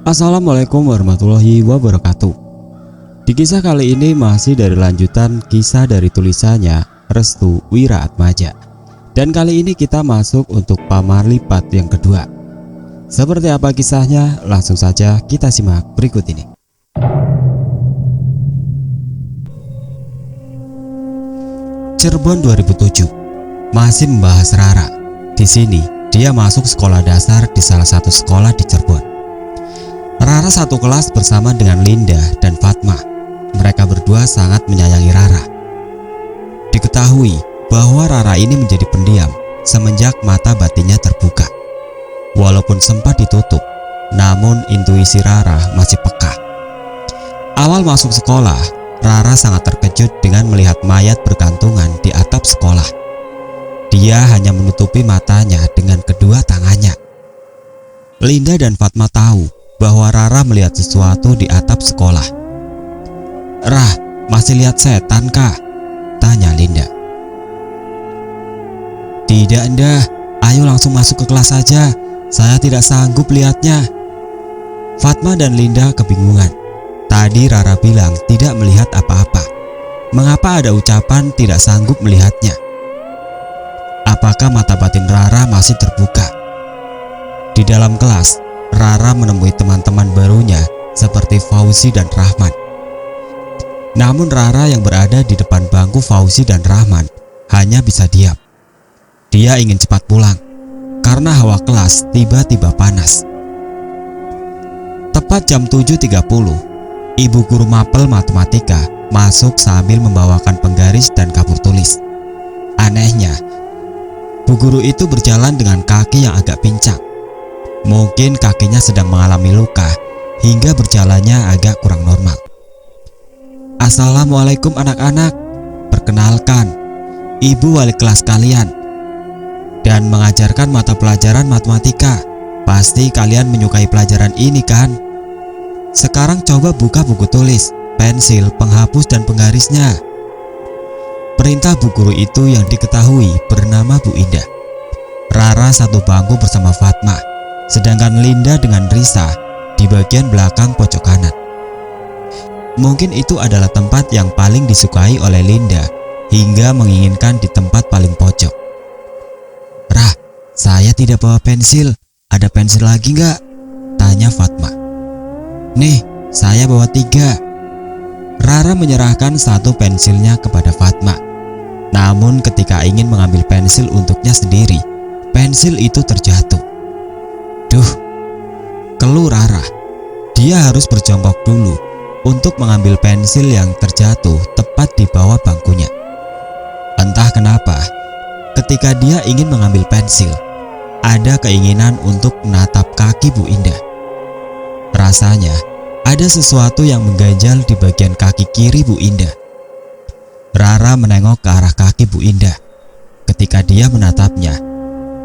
Assalamualaikum warahmatullahi wabarakatuh. Di kisah kali ini masih dari lanjutan kisah dari tulisannya Restu Wiraatmaja. Dan kali ini kita masuk untuk Pamar Lipat yang kedua. Seperti apa kisahnya? Langsung saja kita simak berikut ini. Cirebon 2007 masih membahas Rara. Di sini dia masuk sekolah dasar di salah satu sekolah di Cirebon. Rara satu kelas bersama dengan Linda dan Fatma. Mereka berdua sangat menyayangi Rara. Diketahui bahwa Rara ini menjadi pendiam semenjak mata batinnya terbuka. Walaupun sempat ditutup, namun intuisi Rara masih peka. Awal masuk sekolah, Rara sangat terkejut dengan melihat mayat bergantungan di atap sekolah. Dia hanya menutupi matanya dengan kedua tangannya. Linda dan Fatma tahu bahwa Rara melihat sesuatu di atap sekolah. "Rah, masih lihat setan kah?" tanya Linda. "Tidak, Anda. Ayo langsung masuk ke kelas saja. Saya tidak sanggup lihatnya." Fatma dan Linda kebingungan. Tadi Rara bilang tidak melihat apa-apa. Mengapa ada ucapan tidak sanggup melihatnya? Apakah mata batin Rara masih terbuka? Di dalam kelas, Rara menemui teman-teman barunya seperti Fauzi dan Rahman. Namun Rara yang berada di depan bangku Fauzi dan Rahman hanya bisa diam. Dia ingin cepat pulang karena hawa kelas tiba-tiba panas. Tepat jam 7.30, ibu guru mapel matematika masuk sambil membawakan penggaris dan kapur tulis. Anehnya, bu guru itu berjalan dengan kaki yang agak pincang. Mungkin kakinya sedang mengalami luka hingga berjalannya agak kurang normal. "Assalamualaikum anak-anak. Perkenalkan, ibu wali kelas kalian dan mengajarkan mata pelajaran matematika. Pasti kalian menyukai pelajaran ini kan? Sekarang coba buka buku tulis, pensil, penghapus dan penggarisnya." Perintah bu guru itu yang diketahui bernama Bu Indah. Rara satu bangku bersama Fatma, sedangkan Linda dengan Risa di bagian belakang pojok kanan. Mungkin itu adalah tempat yang paling disukai oleh Linda hingga menginginkan di tempat paling pojok. "Rah, saya tidak bawa pensil. Ada pensil lagi nggak?" tanya Fatma. "Nih, saya bawa 3. Rara menyerahkan satu pensilnya kepada Fatma. Namun ketika ingin mengambil pensil untuknya sendiri, pensil itu terjatuh. "Duh," keluh Rara. Dia harus berjongkok dulu untuk mengambil pensil yang terjatuh tepat di bawah bangkunya. Entah kenapa, ketika dia ingin mengambil pensil, ada keinginan untuk menatap kaki Bu Indah. Rasanya ada sesuatu yang mengganjal di bagian kaki kiri Bu Indah. Rara menengok ke arah kaki Bu Indah. Ketika dia menatapnya,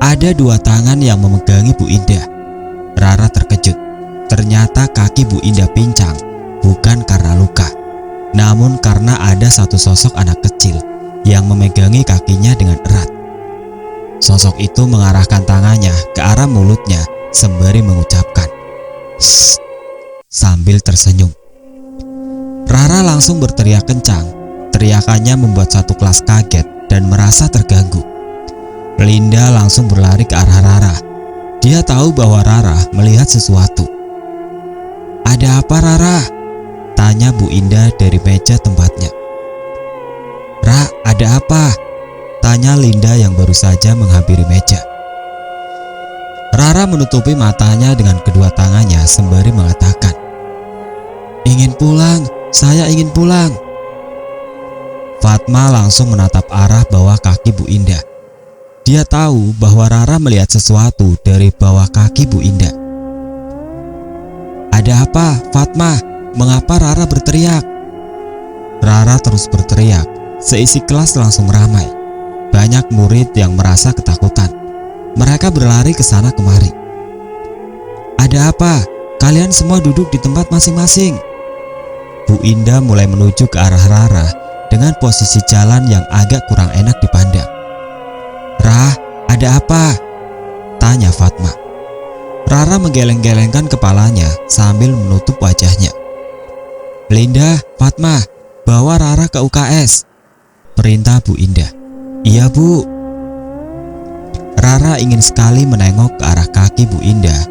ada 2 tangan yang memegangi Bu Indah. Rara terkejut. Ternyata kaki Bu Indah pincang, bukan karena luka, namun karena ada satu sosok anak kecil yang memegangi kakinya dengan erat. Sosok itu mengarahkan tangannya ke arah mulutnya sembari mengucapkan "Shh" sambil tersenyum. Rara langsung berteriak kencang. Teriakannya membuat satu kelas kaget dan merasa terganggu. Linda langsung berlari ke arah Rara. Dia tahu bahwa Rara melihat sesuatu. "Ada apa, Rara?" tanya Bu Indah dari meja tempatnya. "Ra, ada apa?" tanya Linda yang baru saja menghampiri meja. Rara menutupi matanya dengan kedua tangannya sembari mengatakan, "Ingin pulang, saya ingin pulang." Fatma langsung menatap arah bawah kaki Bu Indah. Dia tahu bahwa Rara melihat sesuatu dari bawah kaki Bu Indah. "Ada apa, Fatma? Mengapa Rara berteriak?" Rara terus berteriak. Seisi kelas langsung ramai. Banyak murid yang merasa ketakutan. Mereka berlari ke sana kemari. "Ada apa? Kalian semua duduk di tempat masing-masing." Bu Indah mulai menuju ke arah Rara dengan posisi jalan yang agak kurang enak dipandang. "Rah, ada apa?" tanya Fatma. Rara menggeleng-gelengkan kepalanya sambil menutup wajahnya. "Linda, Fatma, bawa Rara ke UKS," perintah Bu Indah. "Iya, Bu." Rara ingin sekali menengok ke arah kaki Bu Indah.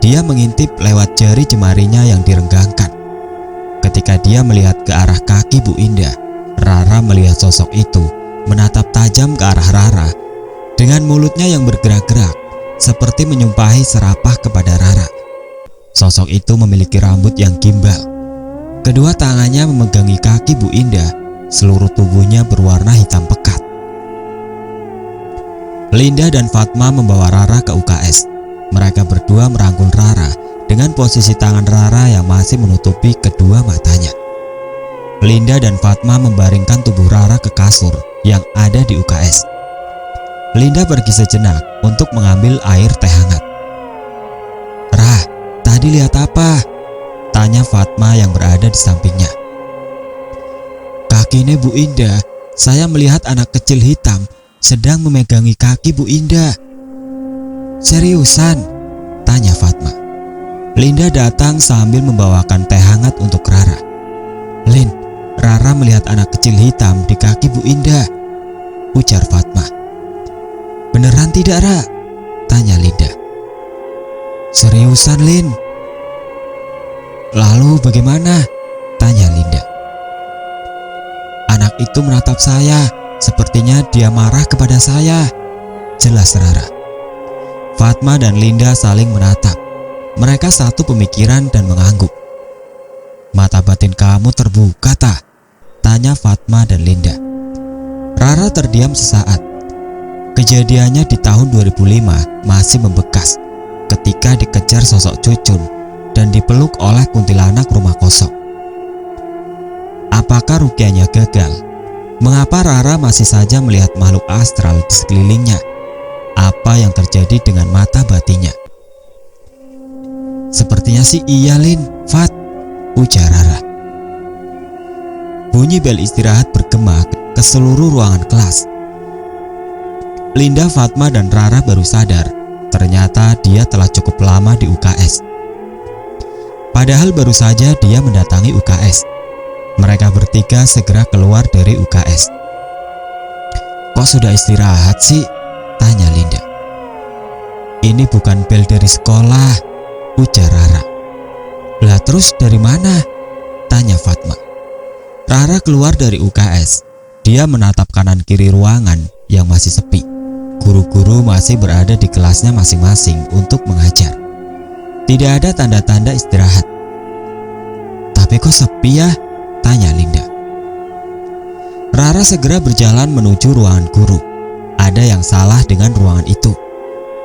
Dia mengintip lewat jari jemarinya yang direnggangkan. Ketika dia melihat ke arah kaki Bu Indah, Rara melihat sosok itu menatap tajam ke arah Rara dengan mulutnya yang bergerak-gerak seperti menyumpahi serapah kepada Rara. Sosok itu memiliki rambut yang gimbal. Kedua tangannya memegangi kaki Bu Indah, seluruh tubuhnya berwarna hitam pekat. Linda dan Fatma membawa Rara ke UKS. Mereka berdua merangkul Rara dengan posisi tangan Rara yang masih menutupi kedua matanya. Linda dan Fatma membaringkan tubuh Rara ke kasur yang ada di UKS. Linda pergi sejenak untuk mengambil air teh hangat. "Rah, tadi lihat apa?" tanya Fatma yang berada di sampingnya. "Kakinya Bu Indah, saya melihat anak kecil hitam sedang memegangi kaki Bu Indah." "Seriusan?" tanya Fatma. Linda datang sambil membawakan teh hangat untuk Rara. "Lin, Rara melihat anak kecil hitam di kaki Bu Indah," ujar Fatma. "Beneran tidak, Ra?" tanya Linda. "Seriusan, Lin?" "Lalu bagaimana?" tanya Linda. "Anak itu menatap saya, sepertinya dia marah kepada saya," jelas Rara. Fatma dan Linda saling menatap. Mereka satu pemikiran dan mengangguk. "Mata batin kamu terbuka tak?" tanya Fatma dan Linda. Rara terdiam sesaat. Kejadiannya di tahun 2005 masih membekas ketika dikejar sosok cucun dan dipeluk oleh kuntilanak rumah kosong. Apakah rukyahnya gagal? Mengapa Rara masih saja melihat makhluk astral di sekelilingnya? Apa yang terjadi dengan mata batinnya? "Sepertinya sih iya, Lin, Fat," ujar Rara. Bunyi bel istirahat bergema ke seluruh ruangan kelas. Linda, Fatma, dan Rara baru sadar ternyata dia telah cukup lama di UKS. Padahal baru saja dia mendatangi UKS. Mereka bertiga segera keluar dari UKS. "Kok sudah istirahat sih?" tanya Linda. "Ini bukan bel dari sekolah," ujar Rara. "Lah terus dari mana?" tanya Fatma. Rara keluar dari UKS. Dia menatap kanan kiri ruangan yang masih sepi. Guru-guru masih berada di kelasnya masing-masing untuk mengajar. Tidak ada tanda-tanda istirahat. "Tapi kok sepi ya?" tanya Linda. Rara segera berjalan menuju ruangan guru. Ada yang salah dengan ruangan itu.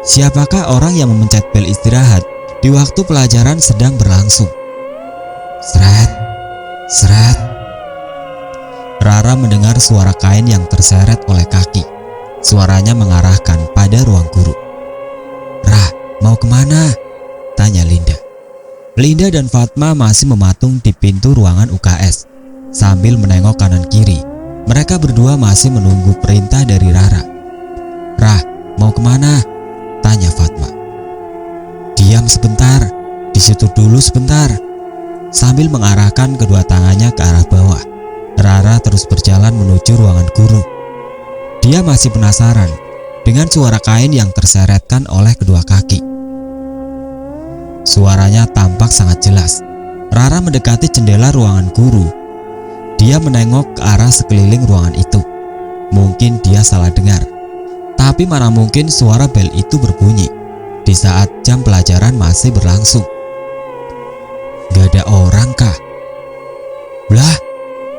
Siapakah orang yang memencet bel istirahat di waktu pelajaran sedang berlangsung? Seret, seret. Rara mendengar suara kain yang terseret oleh kaki. Suaranya mengarahkan pada ruang guru. "Rah, mau kemana?" tanya Linda. Linda dan Fatma masih mematung di pintu ruangan UKS. Sambil menengok kanan kiri, mereka berdua masih menunggu perintah dari Rara. "Rah, mau kemana?" tanya Fatma. "Diam sebentar, di situ dulu sebentar." Sambil mengarahkan kedua tangannya ke arah bawah, Rara terus berjalan menuju ruangan guru. Dia masih penasaran dengan suara kain yang terseretkan oleh kedua kaki. Suaranya tampak sangat jelas. Rara mendekati jendela ruangan guru. Dia menengok ke arah sekeliling ruangan itu. Mungkin dia salah dengar. Tapi mana mungkin suara bel itu berbunyi di saat jam pelajaran masih berlangsung. Gak ada orang kah? Lah,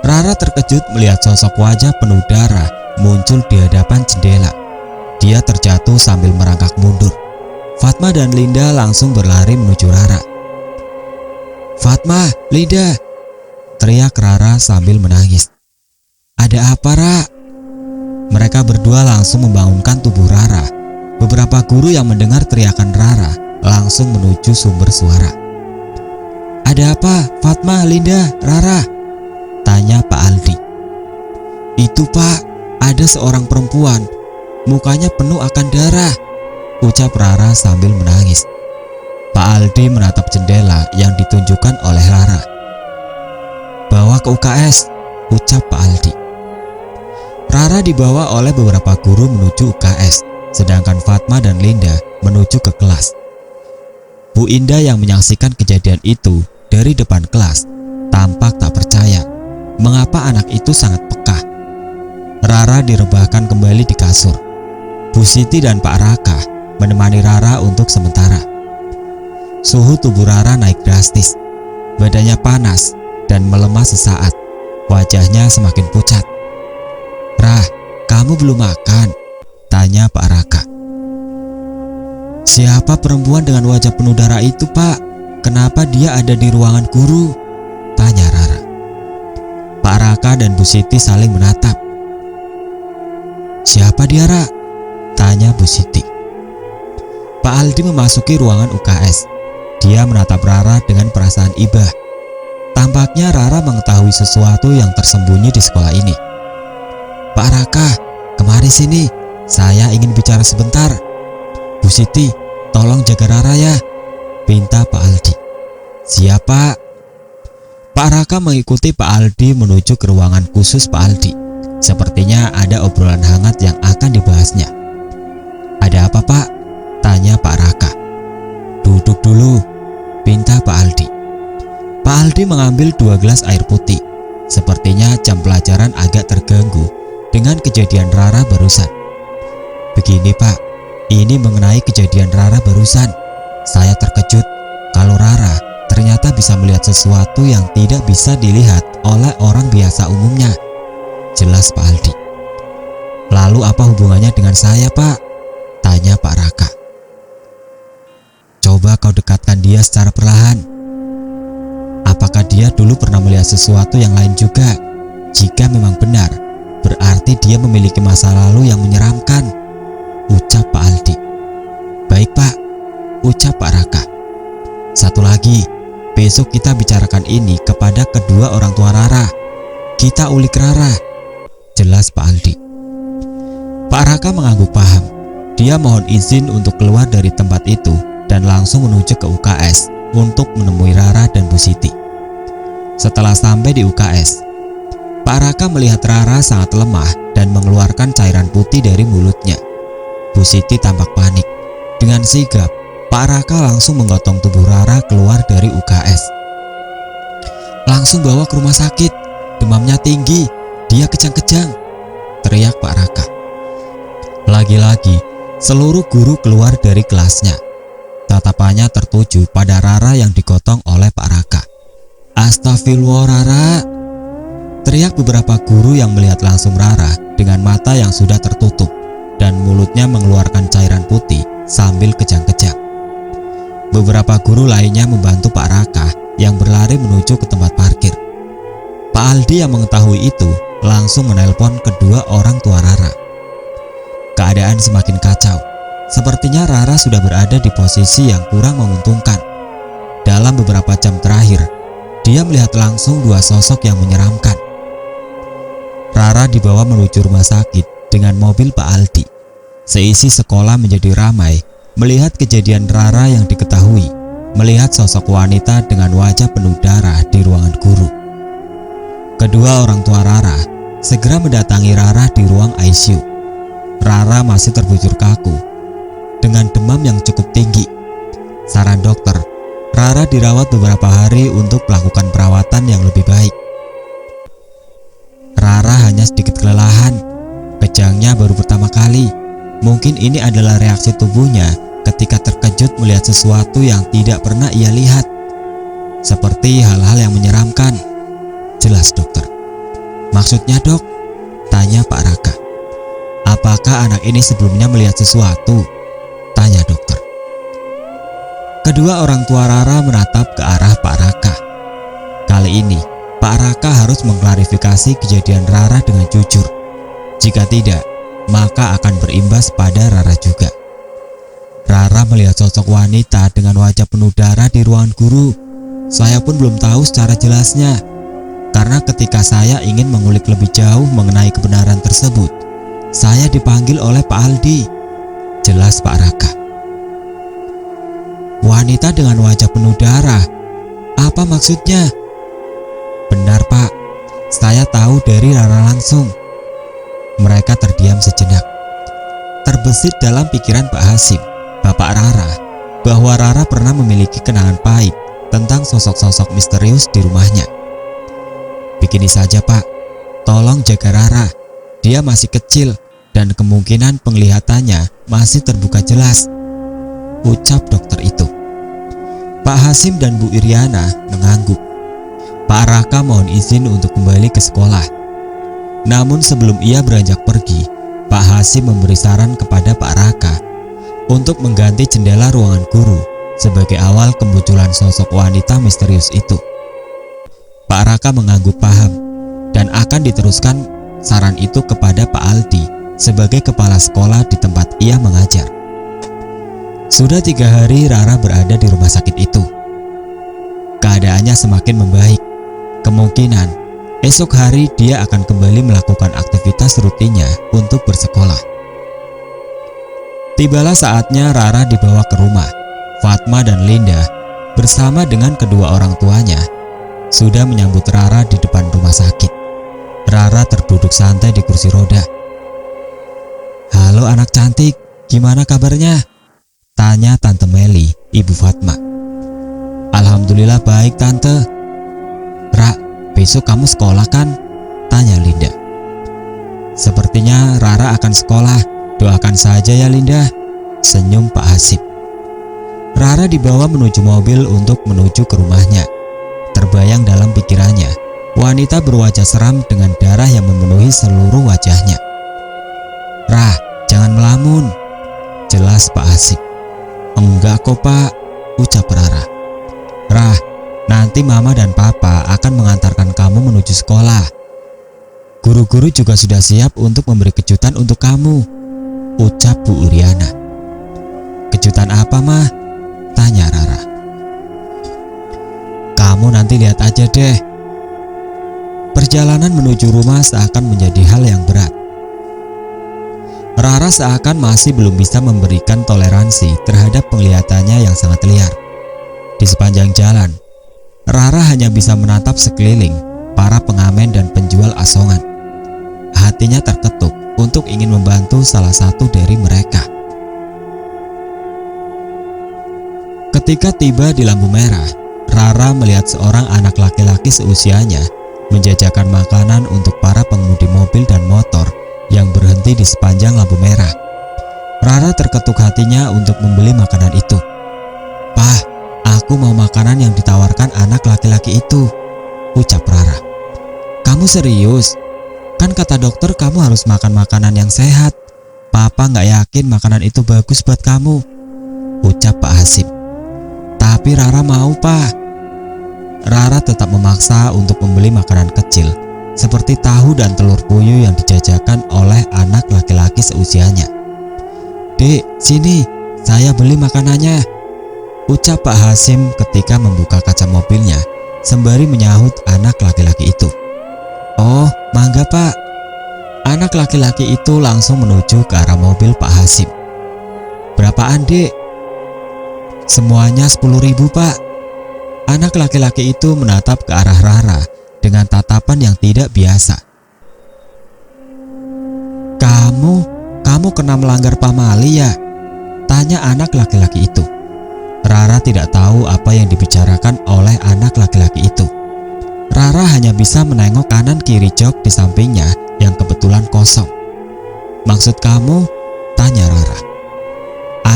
Rara terkejut melihat sosok wajah penuh darah muncul di hadapan jendela. Dia terjatuh sambil merangkak mundur. Fatma dan Linda langsung berlari menuju Rara. "Fatma, Linda!" teriak Rara sambil menangis. "Ada apa, Ra?" Mereka berdua langsung membangunkan tubuh Rara. Beberapa guru yang mendengar teriakan Rara langsung menuju sumber suara. "Ada apa, Fatma, Linda, Rara?" tanya Pak Aldi. "Itu, Pak, ada seorang perempuan, mukanya penuh akan darah," ucap Rara sambil menangis. Pak Aldi menatap jendela yang ditunjukkan oleh Rara. "Bawa ke UKS," ucap Pak Aldi. Rara dibawa oleh beberapa guru menuju UKS, sedangkan Fatma dan Linda menuju ke kelas. Bu Indah yang menyaksikan kejadian itu dari depan kelas tampak tak percaya mengapa anak itu sangat peka. Rara direbahkan kembali di kasur. Bu Siti dan Pak Raka menemani Rara untuk sementara. Suhu tubuh Rara naik drastis. Badannya panas dan melemah sesaat. Wajahnya semakin pucat. "Rah, kamu belum makan?" tanya Pak Raka. "Siapa perempuan dengan wajah penuh darah itu, Pak? Kenapa dia ada di ruangan guru?" tanya Rara. Pak Raka dan Bu Siti saling menatap. "Siapa dia, Ra?" tanya Bu Siti. Pak Aldi memasuki ruangan UKS. Dia menatap Rara dengan perasaan iba. Tampaknya Rara mengetahui sesuatu yang tersembunyi di sekolah ini. "Pak Raka, kemari sini. Saya ingin bicara sebentar." "Bu Siti, tolong jaga Rara ya," pinta Pak Aldi. "Siap, Pak." Pak Raka mengikuti Pak Aldi menuju ke ruangan khusus Pak Aldi. Sepertinya ada obrolan hangat yang akan dibahasnya. "Ada apa, Pak?" tanya Pak Raka. "Duduk dulu," pinta Pak Aldi. Pak Aldi mengambil 2 gelas air putih. Sepertinya jam pelajaran agak terganggu dengan kejadian Rara barusan. "Begini, Pak, ini mengenai kejadian Rara barusan. Saya terkejut kalau Rara ternyata bisa melihat sesuatu yang tidak bisa dilihat oleh orang biasa umumnya," jelas Pak Aldi. "Lalu apa hubungannya dengan saya, Pak?" tanya Pak Raka. "Coba kau dekatkan dia secara perlahan. Apakah dia dulu pernah melihat sesuatu yang lain juga? Jika memang benar, berarti dia memiliki masa lalu yang menyeramkan," ucap Pak Aldi. "Baik, Pak," ucap Pak Raka. "Satu lagi, besok kita bicarakan ini kepada kedua orang tua Rara. Kita ulik Rara," jelas Pak Aldi. Pak Raka mengangguk paham. Dia mohon izin untuk keluar dari tempat itu dan langsung menuju ke UKS untuk menemui Rara dan Bu Siti. Setelah sampai di UKS, Pak Raka melihat Rara sangat lemah dan mengeluarkan cairan putih dari mulutnya. Bu Siti tampak panik. Dengan sigap, Pak Raka langsung menggotong tubuh Rara keluar dari UKS. "Langsung bawa ke rumah sakit. Demamnya tinggi. Dia kejang-kejang," teriak Pak Raka. Lagi-lagi, seluruh guru keluar dari kelasnya. Tatapannya tertuju pada Rara yang digotong oleh Pak Raka. "Astagfirullah, Rara!" teriak beberapa guru yang melihat langsung Rara dengan mata yang sudah tertutup dan mulutnya mengeluarkan cairan putih sambil kejang-kejang. Beberapa guru lainnya membantu Pak Raka yang berlari menuju ke tempat parkir. Pak Aldi yang mengetahui itu langsung menelpon kedua orang tua Rara. Keadaan semakin kacau. Sepertinya Rara sudah berada di posisi yang kurang menguntungkan. Dalam beberapa jam terakhir, dia melihat langsung 2 sosok yang menyeramkan. Rara dibawa menuju rumah sakit dengan mobil Pak Aldi. Seisi sekolah menjadi ramai melihat kejadian Rara yang diketahui, melihat sosok wanita dengan wajah penuh darah di ruangan guru. Kedua orang tua Rara segera mendatangi Rara di ruang ICU. Rara masih terbujur kaku dengan demam yang cukup tinggi. Saran dokter, Rara dirawat beberapa hari untuk melakukan perawatan yang lebih baik. Rara hanya sedikit kelelahan. Kejangnya baru pertama kali. Mungkin ini adalah reaksi tubuhnya ketika terkejut melihat sesuatu yang tidak pernah ia lihat. Seperti hal-hal yang menyeramkan, jelas dokter. "Maksudnya, Dok?" tanya Pak Raka. "Apakah anak ini sebelumnya melihat sesuatu?" tanya dokter. Kedua orang tua Rara menatap ke arah Pak Raka. Kali ini, Pak Raka harus mengklarifikasi kejadian Rara dengan jujur. Jika tidak, maka akan berimbas pada Rara juga. Rara melihat sosok wanita dengan wajah penuh darah di ruangan guru. Saya pun belum tahu secara jelasnya, karena ketika saya ingin mengulik lebih jauh mengenai kebenaran tersebut, saya dipanggil oleh Pak Aldi, jelas Pak Raka. Wanita dengan wajah penuh darah. Apa maksudnya? Benar, Pak. Saya tahu dari Rara langsung. Mereka terdiam sejenak. Terbesit dalam pikiran Pak Hasim, bapak Rara, bahwa Rara pernah memiliki kenangan pahit tentang sosok-sosok misterius di rumahnya. Begini saja, Pak. Tolong jaga Rara. Dia masih kecil dan kemungkinan penglihatannya masih terbuka jelas, ucap dokter itu. Pak Hasim dan Bu Iriana mengangguk. Pak Raka mohon izin untuk kembali ke sekolah. Namun sebelum ia beranjak pergi, Pak Hasim memberi saran kepada Pak Raka untuk mengganti jendela ruangan guru sebagai awal kemunculan sosok wanita misterius itu. Pak Raka mengangguk paham dan akan diteruskan saran itu kepada Pak Aldi sebagai kepala sekolah di tempat ia mengajar. Sudah 3 hari Rara berada di rumah sakit itu. Keadaannya semakin membaik. Kemungkinan esok hari dia akan kembali melakukan aktivitas rutinnya untuk bersekolah. Tibalah saatnya Rara dibawa ke rumah. Fatma dan Linda bersama dengan kedua orang tuanya sudah menyambut Rara di depan rumah sakit. Rara terduduk santai di kursi roda. "Halo anak cantik, gimana kabarnya?" tanya Tante Meli, Ibu Fatma. "Alhamdulillah baik, Tante." "Ra, besok kamu sekolah kan?" tanya Linda. "Sepertinya Rara akan sekolah. Doakan saja ya Linda," senyum Pak Hasim. Rara dibawa menuju mobil untuk menuju ke rumahnya. Terbayang dalam pikirannya wanita berwajah seram dengan darah yang memenuhi seluruh wajahnya. "Rah, jangan melamun," jelas Pak Hasim. "Enggak kok Pak," ucap Rara. "Rah, nanti Mama dan Papa akan mengantarkan kamu menuju sekolah. Guru-guru juga sudah siap untuk memberi kejutan untuk kamu," ucap Bu Iriana. "Kejutan apa, Mah?" tanya Rara. "Kamu nanti lihat aja deh." Perjalanan menuju rumah seakan menjadi hal yang berat. Rara seakan masih belum bisa memberikan toleransi terhadap penglihatannya yang sangat liar. Di sepanjang jalan, Rara hanya bisa menatap sekeliling para pengamen dan penjual asongan. Hatinya terketuk untuk ingin membantu salah satu dari mereka. Ketika tiba di lampu merah, Rara melihat seorang anak laki-laki seusianya menjajakan makanan untuk para pengemudi mobil dan motor yang berhenti di sepanjang lampu merah. Rara terketuk hatinya untuk membeli makanan itu. "Pah, aku mau makanan yang ditawarkan anak laki-laki itu," ucap Rara. "Kamu serius? Kan kata dokter kamu harus makan makanan yang sehat. Papa nggak yakin makanan itu bagus buat kamu," ucap Pak Hasim. "Tapi Rara mau, Pak." Rara tetap memaksa untuk membeli makanan kecil seperti tahu dan telur puyuh yang dijajakan oleh anak laki-laki seusianya. "Dek, sini, saya beli makanannya," ucap Pak Hasim ketika membuka kaca mobilnya sembari menyahut anak laki-laki itu. "Oh, mangga Pak." Anak laki-laki itu langsung menuju ke arah mobil Pak Hasim. "Berapaan, Dek?" "Semuanya 10.000 Pak." Anak laki-laki itu menatap ke arah Rara dengan tatapan yang tidak biasa. Kamu kena melanggar pamali ya?" tanya anak laki-laki itu. Rara tidak tahu apa yang dibicarakan oleh anak laki-laki itu. Rara hanya bisa menengok kanan kiri jok di sampingnya yang kebetulan kosong. "Maksud kamu?" tanya Rara.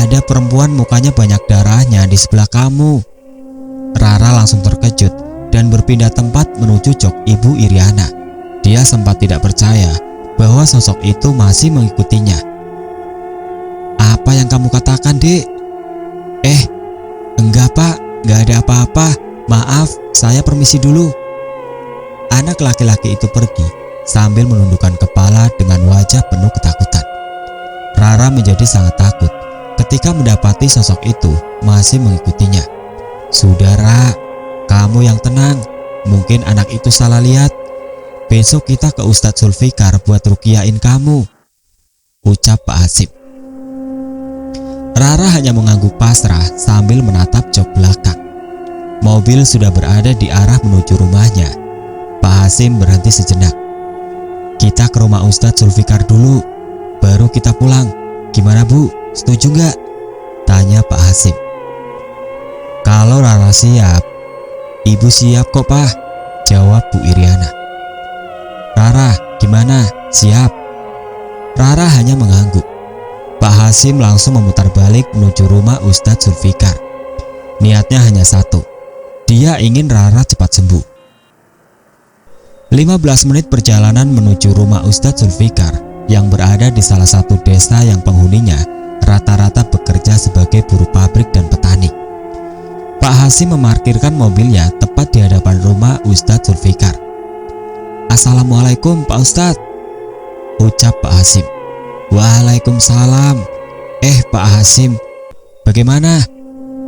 "Ada perempuan mukanya banyak darahnya di sebelah kamu." Rara langsung terkejut dan berpindah tempat menuju jok Ibu Iriana. Dia sempat tidak percaya bahwa sosok itu masih mengikutinya. "Apa yang kamu katakan, Dek?" Enggak Pak, nggak ada apa-apa. Maaf, saya permisi dulu." Anak laki-laki itu pergi sambil menundukkan kepala dengan wajah penuh ketakutan. Rara menjadi sangat takut ketika mendapati sosok itu masih mengikutinya. "Saudara, kamu yang tenang. Mungkin anak itu salah lihat. Besok kita ke Ustadz Zulfikar buat rukiyain kamu," ucap Pak Hasim. Rara hanya mengangguk pasrah sambil menatap jok belakang. Mobil sudah berada di arah menuju rumahnya. Pak Hasim berhenti sejenak. "Kita ke rumah Ustadz Zulfikar dulu, baru kita pulang. Gimana Bu, setuju nggak?" tanya Pak Hasim. "Kalau Rara siap, Ibu siap kok Pak," jawab Bu Iriana. "Rara, gimana? Siap?" Rara hanya mengangguk. Pak Hasim langsung memutar balik menuju rumah Ustadz Zulfikar. Niatnya hanya satu, dia ingin Rara cepat sembuh. 15 menit perjalanan menuju rumah Ustadz Zulfikar yang berada di salah satu desa yang penghuninya rata-rata bekerja sebagai buruh pabrik dan petani. Pak Hasim memarkirkan mobilnya tepat di hadapan rumah Ustadz Zulfikar. "Assalamualaikum Pak Ustadz," ucap Pak Hasim. "Waalaikumsalam. Pak Hasim, bagaimana?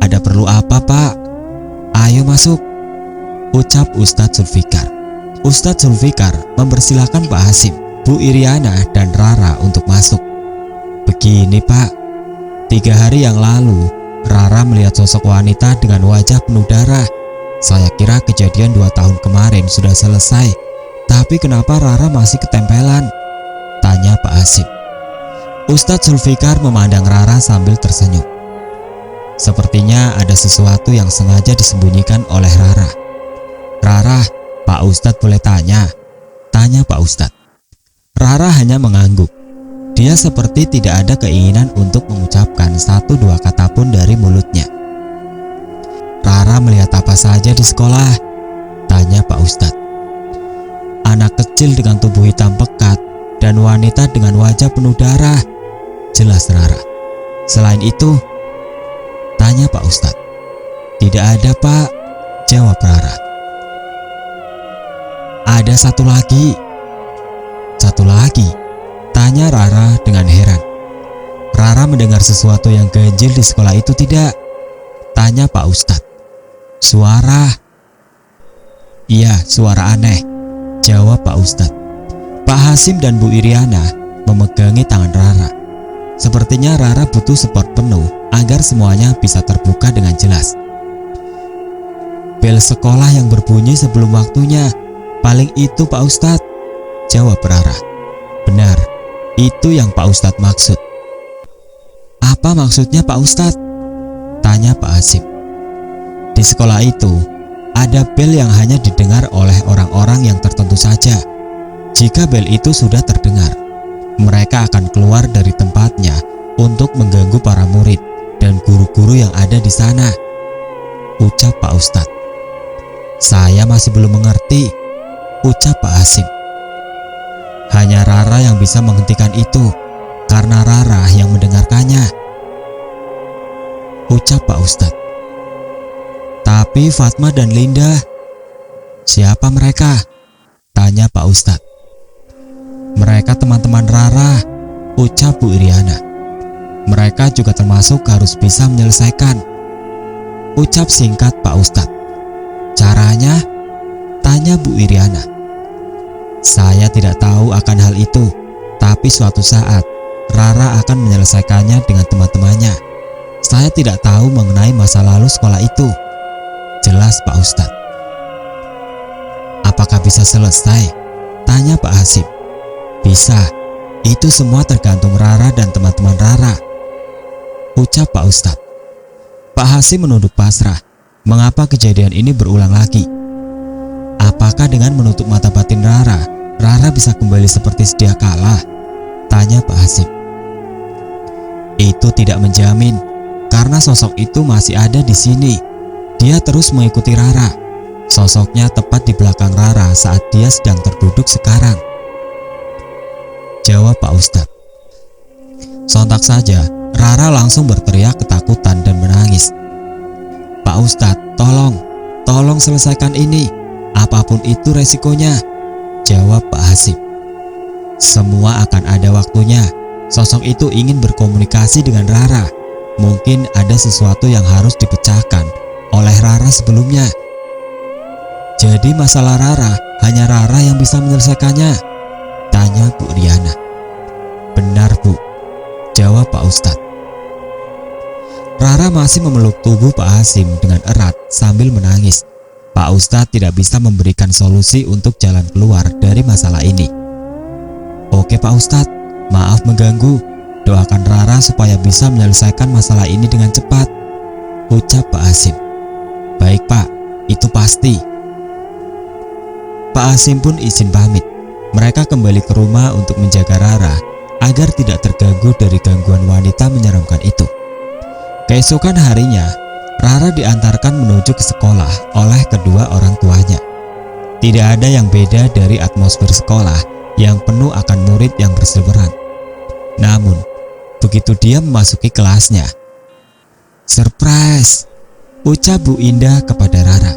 Ada perlu apa Pak? Ayo masuk," ucap Ustadz Zulfikar. Ustadz Zulfikar mempersilahkan Pak Hasim, Bu Iriana dan Rara untuk masuk. "Begini Pak, 3 hari yang lalu Rara melihat sosok wanita dengan wajah penuh darah. Saya kira kejadian 2 tahun kemarin sudah selesai, tapi kenapa Rara masih ketempelan?" tanya Pak Hasim. Ustadz Zulfikar memandang Rara sambil tersenyum. Sepertinya ada sesuatu yang sengaja disembunyikan oleh Rara. "Rara, Pak Ustadz boleh tanya?" tanya Pak Ustadz. Rara hanya mengangguk. Dia seperti tidak ada keinginan untuk mengucapkan 1-2 kata pun dari mulutnya. "Rara melihat apa saja di sekolah?" tanya Pak Ustadz. "Anak kecil dengan tubuh hitam pekat dan wanita dengan wajah penuh darah," jelas Rara. "Selain itu?" tanya Pak Ustadz. "Tidak ada Pak," jawab Rara. "Ada satu lagi." "Satu lagi?" tanya Rara dengan heran. "Rara mendengar sesuatu yang ganjil di sekolah itu tidak?" tanya Pak Ustadz. "Suara." "Iya, suara aneh," jawab Pak Ustadz. Pak Hasim dan Bu Iriana memegangi tangan Rara. Sepertinya Rara butuh support penuh agar semuanya bisa terbuka dengan jelas. "Bel sekolah yang berbunyi sebelum waktunya, paling itu Pak Ustadz," jawab Rara. "Benar, itu yang Pak Ustadz maksud." "Apa maksudnya Pak Ustadz?" tanya Pak Hasim. "Di sekolah itu ada bel yang hanya didengar oleh orang-orang yang tertentu saja. Jika bel itu sudah terdengar, mereka akan keluar dari tempatnya untuk mengganggu para murid dan guru-guru yang ada di sana," ucap Pak Ustadz. "Saya masih belum mengerti," ucap Pak Hasim. "Hanya Rara yang bisa menghentikan itu, karena Rara yang mendengarkannya," ucap Pak Ustadz. "Tapi Fatma dan Linda, siapa mereka?" tanya Pak Ustadz. "Mereka teman-teman Rara," ucap Bu Iriana. "Mereka juga termasuk harus bisa menyelesaikan," ucap singkat Pak Ustadz. "Caranya?" tanya Bu Iriana. "Saya tidak tahu akan hal itu, tapi suatu saat Rara akan menyelesaikannya dengan teman-temannya. Saya tidak tahu mengenai masa lalu sekolah itu," jelas Pak Ustadz. "Apakah bisa selesai?" tanya Pak Hasim. "Bisa, itu semua tergantung Rara dan teman-teman Rara," ucap Pak Ustadz. Pak Hasim menunduk pasrah. Mengapa kejadian ini berulang lagi? Apakah dengan menutup mata batin Rara, Rara bisa kembali seperti sedia kala? Tanya Pak Hasim. "Itu tidak menjamin, karena sosok itu masih ada di sini. Dia terus mengikuti Rara. Sosoknya tepat di belakang Rara saat dia sedang terduduk sekarang," jawab Pak Ustadz. Sontak saja Rara langsung berteriak ketakutan dan menangis. "Pak Ustadz, tolong selesaikan ini. Apapun itu resikonya," jawab Pak Hasim. "Semua akan ada waktunya. Sosok itu ingin berkomunikasi dengan Rara. Mungkin ada sesuatu yang harus dipecahkan oleh Rara sebelumnya. Jadi masalah Rara, hanya Rara yang bisa menyelesaikannya?" tanya Bu Riana. "Benar Bu," jawab Pak Ustadz. Rara masih memeluk tubuh Pak Hasim dengan erat sambil menangis. Pak Ustadz tidak bisa memberikan solusi untuk jalan keluar dari masalah ini. Oke Pak Ustadz, maaf mengganggu. Doakan Rara supaya bisa menyelesaikan masalah ini dengan cepat, ucap Pak Hasim. Baik Pak, itu pasti. Pak Hasim pun izin pamit. Mereka kembali ke rumah untuk menjaga Rara agar tidak terganggu dari gangguan wanita menyeramkan itu. Keesokan harinya, Rara diantarkan menuju ke sekolah oleh kedua orang tuanya. Tidak ada yang beda dari atmosfer sekolah yang penuh akan murid yang berseliweran. Namun, begitu dia memasuki kelasnya, "Surprise!" ucap Bu Indah kepada Rara.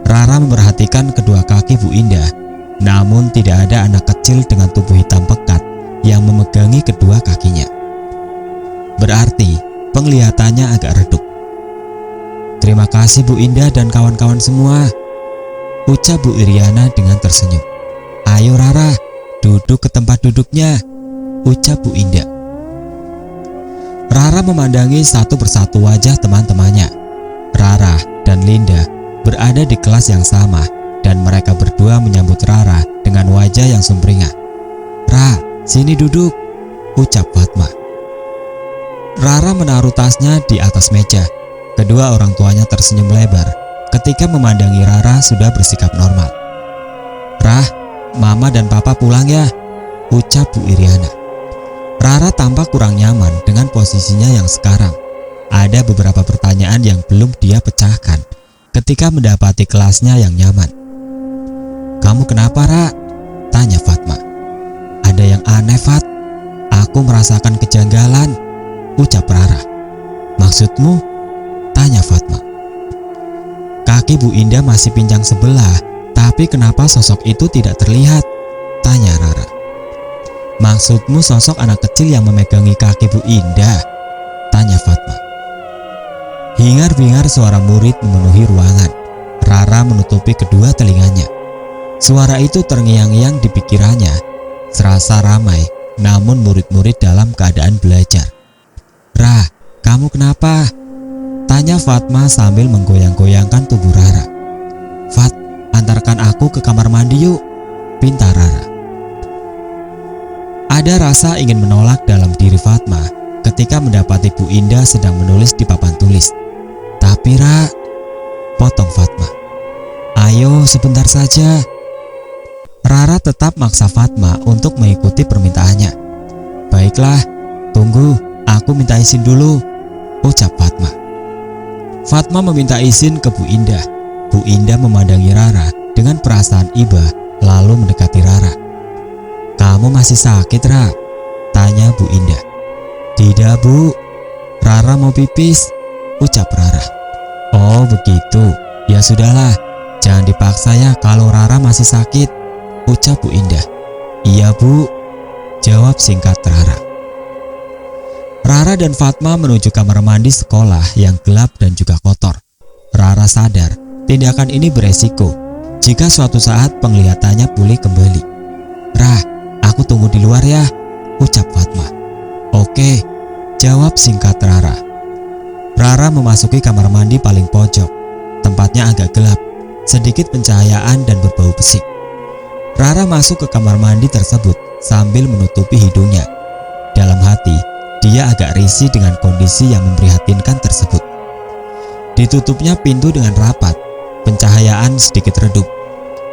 Rara memperhatikan kedua kaki Bu Indah, namun tidak ada anak kecil dengan tubuh hitam pekat yang memegangi kedua kakinya. Berarti penglihatannya agak redup. "Terima kasih Bu Indah dan kawan-kawan semua," ucap Bu Iriana dengan tersenyum. "Ayo Rara, duduk ke tempat duduknya," ucap Bu Indah. Rara memandangi satu persatu wajah teman-temannya. Rara dan Linda berada di kelas yang sama dan mereka berdua menyambut Rara dengan wajah yang sumringah. "Ra, sini duduk," ucap Fatma. Rara menaruh tasnya di atas meja. Kedua orang tuanya tersenyum lebar ketika memandangi Rara sudah bersikap normal. "Rah, Mama dan Papa pulang ya," ucap Bu Iriana. Rara tampak kurang nyaman dengan posisinya yang sekarang. Ada beberapa pertanyaan yang belum dia pecahkan ketika mendapati kelasnya yang nyaman. "Kamu kenapa, Ra?" tanya Fatma. "Ada yang aneh, Fat. Aku merasakan kejanggalan," ucap Rara. "Maksudmu?" tanya Fatma. "Kaki Bu Indah masih pincang sebelah, tapi kenapa sosok itu tidak terlihat?" tanya Rara. "Maksudmu sosok anak kecil yang memegangi kaki Bu Indah?" tanya Fatma. Hingar-bingar suara murid memenuhi ruangan. Rara menutupi kedua telinganya. Suara itu terngiang-ngiang di pikirannya. Serasa ramai, namun murid-murid dalam keadaan belajar. "Ra, kamu kenapa?" tanya Fatma sambil menggoyang-goyangkan tubuh Rara. "Fat, antarkan aku ke kamar mandi yuk," pinta Rara. Ada rasa ingin menolak dalam diri Fatma ketika mendapati Bu Indah sedang menulis di papan tulis. "Tapi Ra," potong Fatma. "Ayo sebentar saja." Rara tetap maksa Fatma untuk mengikuti permintaannya. "Baiklah, tunggu, aku minta izin dulu," ucap Fatma. Fatma meminta izin ke Bu Indah. Bu Indah memandangi Rara dengan perasaan iba lalu mendekati Rara. "Kamu masih sakit, Ra?" tanya Bu Indah. "Tidak, Bu. Rara mau pipis," ucap Rara. "Oh begitu, ya sudahlah, jangan dipaksa ya kalau Rara masih sakit," ucap Bu Indah. "Iya Bu," jawab singkat Rara. Rara dan Fatma menuju kamar mandi sekolah yang gelap dan juga kotor. Rara sadar tindakan ini beresiko jika suatu saat penglihatannya pulih kembali. "Ra, aku tunggu di luar ya," ucap Fatma. "Oke," jawab singkat Rara. Rara memasuki kamar mandi paling pojok. Tempatnya agak gelap, sedikit pencahayaan dan berbau pesik. Rara masuk ke kamar mandi tersebut sambil menutupi hidungnya. Dalam hati, dia agak risih dengan kondisi yang memprihatinkan tersebut. Ditutupnya pintu dengan rapat, pencahayaan sedikit redup.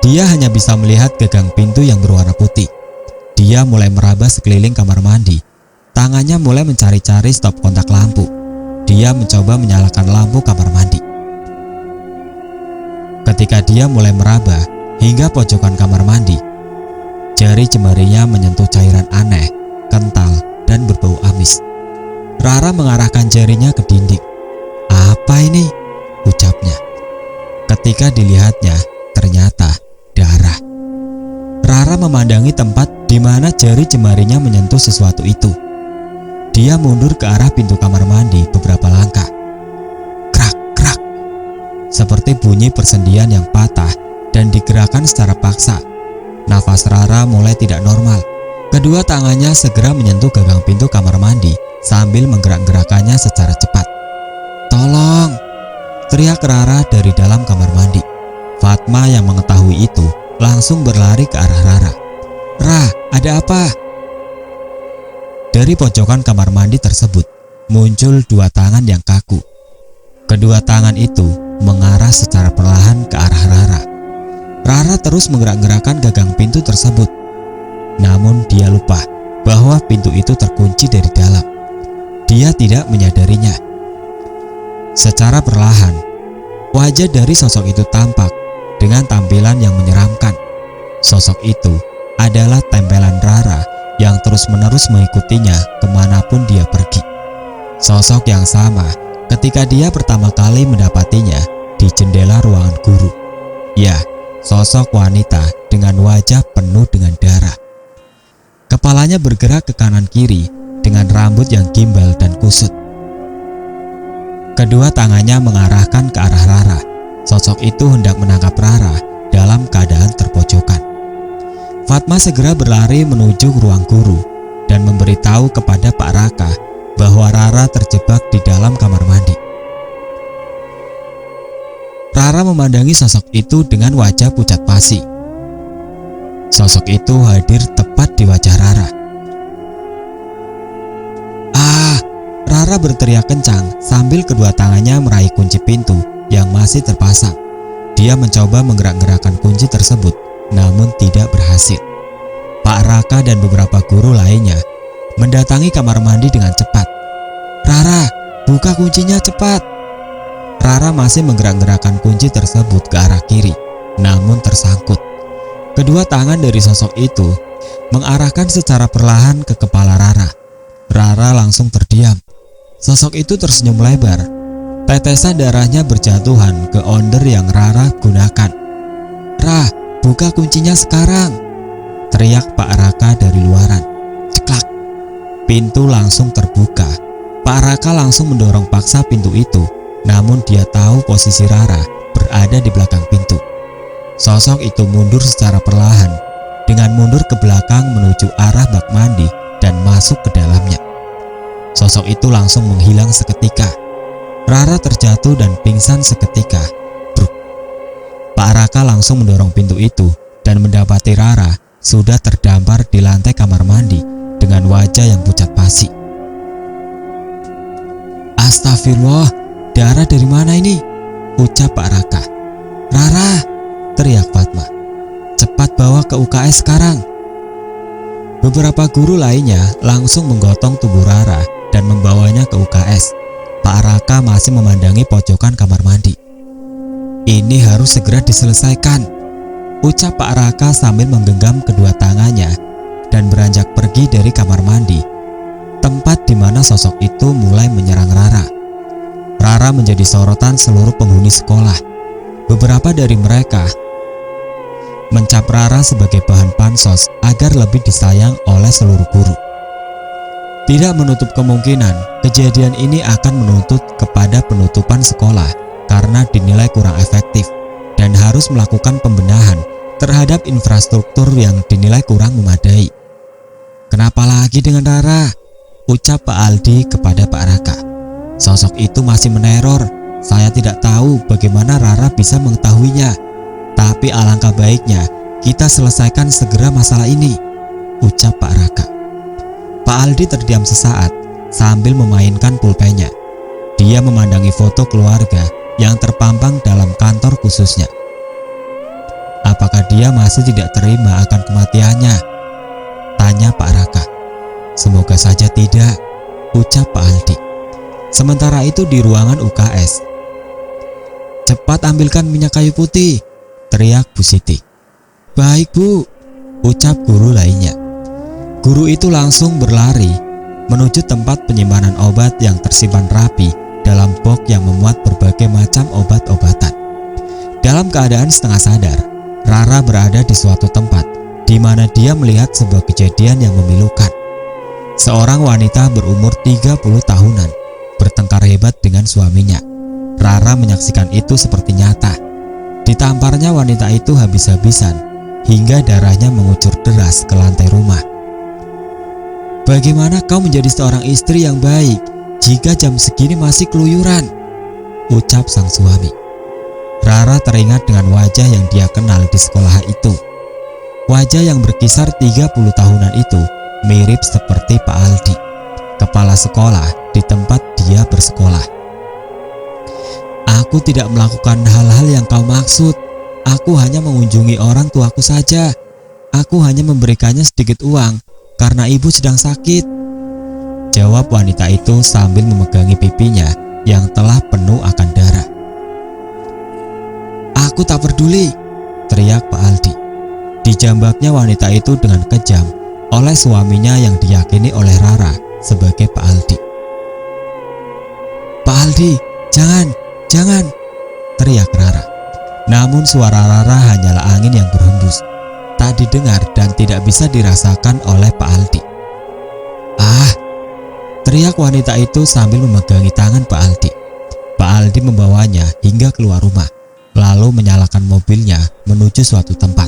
Dia hanya bisa melihat gagang pintu yang berwarna putih. Dia mulai meraba sekeliling kamar mandi. Tangannya mulai mencari-cari stop kontak lampu. Dia mencoba menyalakan lampu kamar mandi. Ketika dia mulai meraba hingga pojokan kamar mandi, jari jemarinya menyentuh cairan aneh, kental, dan berbau amis. Rara mengarahkan jarinya ke dinding. "Apa ini?" ucapnya. Ketika dilihatnya, ternyata darah. Rara memandangi tempat di mana jari jemarinya menyentuh sesuatu itu. Dia mundur ke arah pintu kamar mandi beberapa langkah. Krak, krak. Seperti bunyi persendian yang patah dan digerakkan secara paksa. Nafas Rara mulai tidak normal. Kedua tangannya segera menyentuh gagang pintu kamar mandi sambil menggerak-gerakannya secara cepat. "Tolong!" teriak Rara dari dalam kamar mandi. Fatma yang mengetahui itu langsung berlari ke arah Rara. "Ra, ada apa?" Dari pojokan kamar mandi tersebut muncul dua tangan yang kaku. Kedua tangan itu mengarah secara perlahan ke arah Rara. Rara terus menggerak-gerakkan gagang pintu tersebut. Namun dia lupa bahwa pintu itu terkunci dari dalam. Dia tidak menyadarinya. Secara perlahan, wajah dari sosok itu tampak dengan tampilan yang menyeramkan. Sosok itu adalah tempelan Rara yang terus-menerus mengikutinya kemanapun dia pergi. Sosok yang sama ketika dia pertama kali mendapatinya di jendela ruangan guru. Ya, sosok wanita dengan wajah penuh dengan darah. Kepalanya bergerak ke kanan kiri dengan rambut yang gimbal dan kusut. Kedua tangannya mengarahkan ke arah Rara. Sosok itu hendak menangkap Rara dalam keadaan terpojokan. Fatma segera berlari menuju ruang guru dan memberitahu kepada Pak Raka bahwa Rara terjebak di dalam kamar mandi. Rara memandangi sosok itu dengan wajah pucat pasi. Sosok itu hadir tepat di wajah Rara. "Ah!" Rara berteriak kencang sambil kedua tangannya meraih kunci pintu yang masih terpasang. Dia mencoba menggerak-gerakkan kunci tersebut, namun tidak berhasil. Pak Raka dan beberapa guru lainnya mendatangi kamar mandi dengan cepat. "Rara, buka kuncinya cepat!" Rara masih menggerak-gerakkan kunci tersebut ke arah kiri, namun tersangkut. Kedua tangan dari sosok itu mengarahkan secara perlahan ke kepala Rara. Rara langsung terdiam. Sosok itu tersenyum lebar. Tetesan darahnya berjatuhan ke onder yang Rara gunakan. "Ra, buka kuncinya sekarang!" teriak Pak Raka dari luaran. Ceklak. Pintu langsung terbuka. Pak Raka langsung mendorong paksa pintu itu, namun dia tahu posisi Rara berada di belakang pintu. Sosok itu mundur secara perlahan, dengan mundur ke belakang menuju arah bak mandi dan masuk ke dalamnya. Sosok itu langsung menghilang seketika. Rara terjatuh dan pingsan seketika. Bruk. Pak Raka langsung mendorong pintu itu dan mendapati Rara sudah terdampar di lantai kamar mandi dengan wajah yang pucat pasi. "Astagfirullah, darah dari mana ini?" ucap Pak Raka. "Rara!" teriak Fatma. "Cepat bawa ke UKS sekarang." Beberapa guru lainnya langsung menggotong tubuh Rara dan membawanya ke UKS. Pak Raka masih memandangi pojokan kamar mandi. "Ini harus segera diselesaikan," ucap Pak Raka sambil menggenggam kedua tangannya dan beranjak pergi dari kamar mandi, tempat di mana sosok itu mulai menyerang Rara. Rara menjadi sorotan seluruh penghuni sekolah. Beberapa dari mereka mencap Rara sebagai bahan pansos agar lebih disayang oleh seluruh guru. Tidak menutup kemungkinan kejadian ini akan menuntut kepada penutupan sekolah karena dinilai kurang efektif dan harus melakukan pembenahan terhadap infrastruktur yang dinilai kurang memadai. "Kenapa lagi dengan Rara?" ucap Pak Aldi kepada Pak Raka. "Sosok itu masih meneror. Saya tidak tahu bagaimana Rara bisa mengetahuinya. Tapi alangkah baiknya kita selesaikan segera masalah ini," ucap Pak Raka. Pak Aldi terdiam sesaat sambil memainkan pulpennya. Dia memandangi foto keluarga yang terpampang dalam kantor khususnya. Apakah dia masih tidak terima akan kematiannya? Tanya Pak Raka. "Semoga saja tidak," ucap Pak Aldi. Sementara itu di ruangan UKS. "Cepat ambilkan minyak kayu putih," teriak Bu Siti. "Baik Bu," ucap guru lainnya. Guru itu langsung berlari menuju tempat penyimpanan obat yang tersimpan rapi dalam box yang memuat berbagai macam obat-obatan. Dalam keadaan setengah sadar, Rara berada di suatu tempat di mana dia melihat sebuah kejadian yang memilukan. Seorang wanita berumur 30 tahunan bertengkar hebat dengan suaminya. Rara menyaksikan itu seperti nyata. Ditamparnya wanita itu habis-habisan hingga darahnya mengucur deras ke lantai rumah. "Bagaimana kau menjadi seorang istri yang baik jika jam segini masih keluyuran?" ucap sang suami. Rara teringat dengan wajah yang dia kenal di sekolah itu. Wajah yang berkisar 30 tahunan itu mirip seperti Pak Aldi, kepala sekolah di tempat dia bersekolah. Aku tidak melakukan hal-hal yang kau maksud. Aku hanya mengunjungi orang tuaku saja. Aku hanya memberikannya sedikit uang karena ibu sedang sakit, jawab wanita itu sambil memegangi pipinya yang telah penuh akan darah. Aku tak peduli, teriak Pak Aldi. Dijambaknya wanita itu dengan kejam oleh suaminya yang diyakini oleh Rara sebagai Pak Aldi. Pak Aldi, jangan, teriak Rara. Namun suara Rara hanyalah angin yang berhembus, tak didengar dan tidak bisa dirasakan oleh Pak Aldi. Ah, teriak wanita itu sambil memegangi tangan Pak Aldi. Pak Aldi membawanya hingga keluar rumah, lalu menyalakan mobilnya menuju suatu tempat.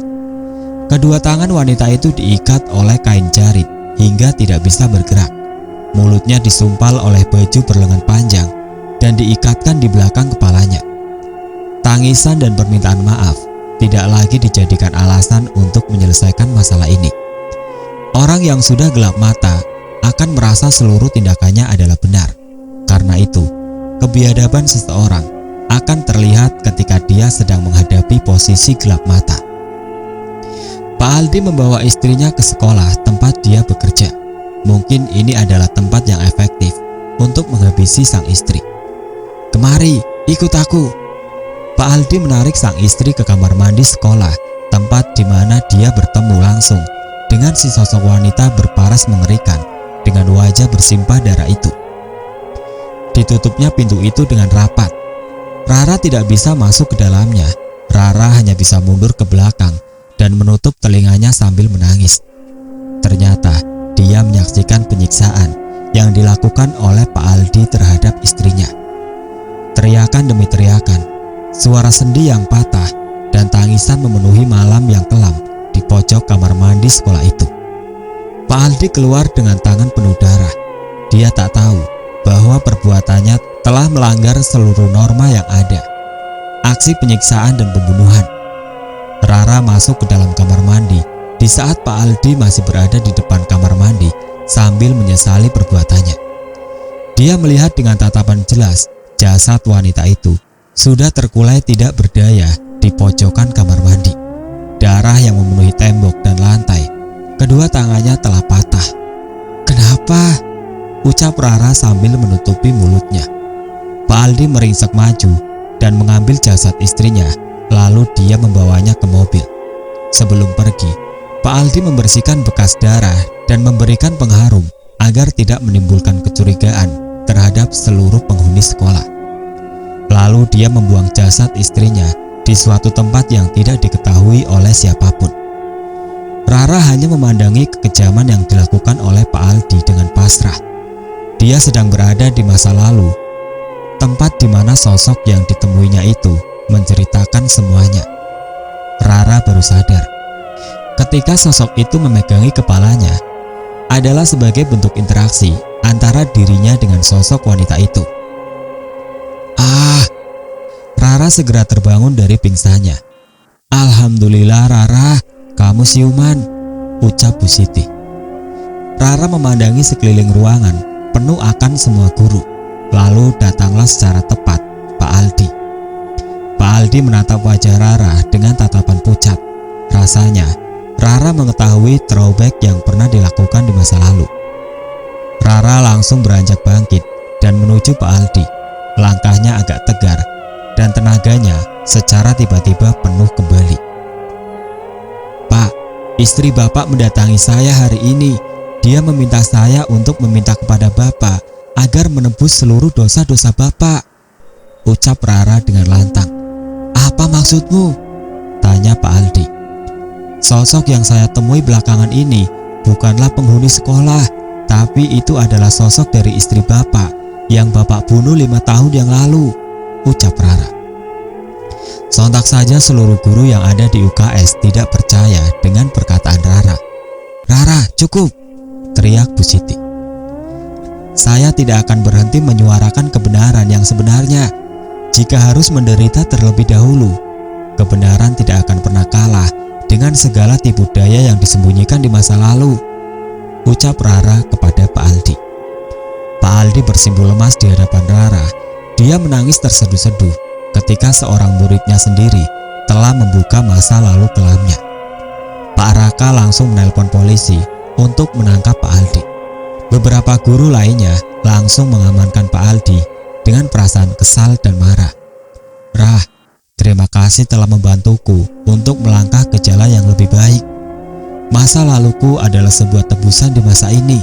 Kedua tangan wanita itu diikat oleh kain jarit hingga tidak bisa bergerak. Mulutnya disumpal oleh baju berlengan panjang dan diikatkan di belakang kepalanya. Tangisan dan permintaan maaf tidak lagi dijadikan alasan untuk menyelesaikan masalah ini. Orang yang sudah gelap mata akan merasa seluruh tindakannya adalah benar. Karena itu, kebiadaban seseorang akan terlihat ketika dia sedang menghadapi posisi gelap mata. Pak Aldi membawa istrinya ke sekolah tempat dia bekerja. Mungkin ini adalah tempat yang efektif untuk menghabisi sang istri. Kemari, ikut aku. Pak Aldi menarik sang istri ke kamar mandi sekolah, tempat di mana dia bertemu langsung dengan si sosok wanita berparas mengerikan dengan wajah bersimpah darah itu. Ditutupnya pintu itu dengan rapat. Rara tidak bisa masuk ke dalamnya. Rara hanya bisa mundur ke belakang dan menutup telinganya sambil menangis. Ternyata dia menyaksikan penyiksaan yang dilakukan oleh Pak Aldi terhadap istrinya. Teriakan demi teriakan, suara sendi yang patah, dan tangisan memenuhi malam yang kelam di pojok kamar mandi sekolah itu. Pak Aldi keluar dengan tangan penuh darah. Dia tak tahu bahwa perbuatannya telah melanggar seluruh norma yang ada. Aksi penyiksaan dan pembunuhan. Rara masuk ke dalam kamar mandi di saat Pak Aldi masih berada di depan kamar mandi sambil menyesali perbuatannya. Dia melihat dengan tatapan jelas jasad wanita itu sudah terkulai tidak berdaya di pojokan kamar mandi. Darah yang memenuhi tembok dan lantai. Kedua tangannya telah patah. Kenapa? Ucap Rara sambil menutupi mulutnya. Pak Aldi meringsek maju dan mengambil jasad istrinya, lalu dia membawanya ke mobil. Sebelum pergi, Pak Aldi membersihkan bekas darah dan memberikan pengharum agar tidak menimbulkan kecurigaan terhadap seluruh penghuni sekolah. Lalu dia membuang jasad istrinya di suatu tempat yang tidak diketahui oleh siapapun. Rara hanya memandangi kekejaman yang dilakukan oleh Pak Aldi dengan pasrah. Dia sedang berada di masa lalu, tempat di mana sosok yang ditemuinya itu menceritakan semuanya. Rara baru sadar ketika sosok itu memegangi kepalanya adalah sebagai bentuk interaksi antara dirinya dengan sosok wanita itu. Rara segera terbangun dari pingsannya. Alhamdulillah Rara, kamu siuman, ucap Bu Siti. Rara memandangi sekeliling ruangan penuh akan semua guru. Lalu datanglah secara tepat Pak Aldi. Pak Aldi menatap wajah Rara dengan tatapan pucat. Rasanya Rara mengetahui throwback yang pernah dilakukan di masa lalu. Rara langsung beranjak bangkit dan menuju Pak Aldi. Langkahnya agak tegar dan tenaganya secara tiba-tiba penuh kembali. Pak, istri Bapak mendatangi saya hari ini. Dia meminta saya untuk meminta kepada Bapak agar menebus seluruh dosa-dosa Bapak, ucap Rara dengan lantang. Apa maksudmu? Tanya Pak Aldi. Sosok yang saya temui belakangan ini bukanlah penghuni sekolah, tapi itu adalah sosok dari istri Bapak yang Bapak bunuh 5 tahun yang lalu, ucap Rara. Sontak saja seluruh guru yang ada di UKS tidak percaya dengan perkataan Rara. Rara, cukup, teriak Bu Siti. Saya tidak akan berhenti menyuarakan kebenaran yang sebenarnya. Jika harus menderita terlebih dahulu, kebenaran tidak akan pernah kalah dengan segala tipu daya yang disembunyikan di masa lalu, ucap Rara kepada Pak Aldi. Pak Aldi bersimpuh lemas di hadapan Rara. Dia menangis terseduh-seduh ketika seorang muridnya sendiri telah membuka masa lalu kelamnya. Pak Raka langsung menelpon polisi untuk menangkap Pak Aldi. Beberapa guru lainnya langsung mengamankan Pak Aldi dengan perasaan kesal dan marah. "Rah, terima kasih telah membantuku untuk melangkah ke jalan yang lebih baik. Masa laluku adalah sebuah tebusan di masa ini,"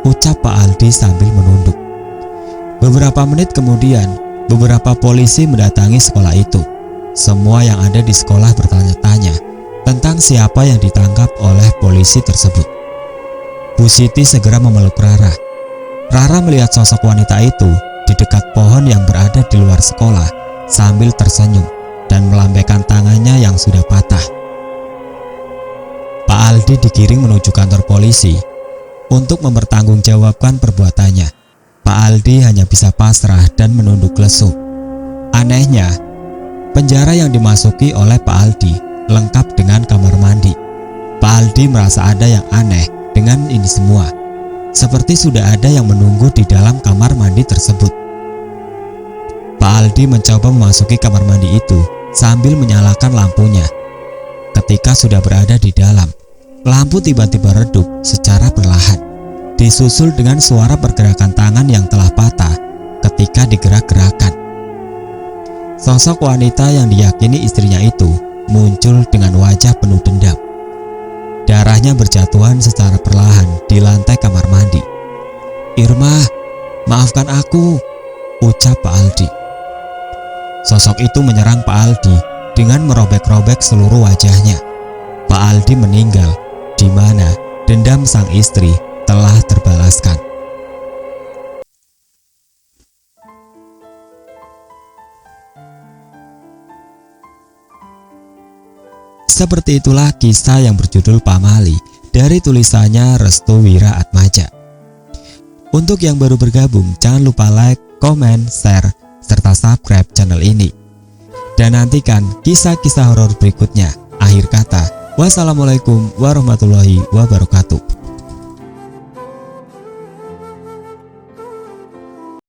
ucap Pak Aldi sambil menunduk. Beberapa menit kemudian, beberapa polisi mendatangi sekolah itu. Semua yang ada di sekolah bertanya-tanya tentang siapa yang ditangkap oleh polisi tersebut. Bu Siti segera memeluk Rara. Rara melihat sosok wanita itu di dekat pohon yang berada di luar sekolah sambil tersenyum dan melambaikan tangannya yang sudah patah. Pak Aldi digiring menuju kantor polisi untuk mempertanggungjawabkan perbuatannya. Pak Aldi hanya bisa pasrah dan menunduk lesu. Anehnya, penjara yang dimasuki oleh Pak Aldi lengkap dengan kamar mandi. Pak Aldi merasa ada yang aneh dengan ini semua, seperti sudah ada yang menunggu di dalam kamar mandi tersebut. Pak Aldi mencoba memasuki kamar mandi itu sambil menyalakan lampunya. Ketika sudah berada di dalam, lampu tiba-tiba redup secara perlahan, disusul dengan suara pergerakan tangan yang telah patah ketika digerak-gerakkan. Sosok wanita yang diyakini istrinya itu muncul dengan wajah penuh dendam. Darahnya berjatuhan secara perlahan di lantai kamar mandi. "Irma, maafkan aku," ucap Pak Aldi. Sosok itu menyerang Pak Aldi dengan merobek-robek seluruh wajahnya. Pak Aldi meninggal, di mana dendam sang istri telah terbalaskan. Seperti itulah kisah yang berjudul Pamali dari tulisannya Restu Wira Atmaja. Untuk yang baru bergabung, jangan lupa like, komen, share, serta subscribe channel ini. Dan nantikan kisah-kisah horor berikutnya. Akhir kata, wassalamualaikum warahmatullahi wabarakatuh.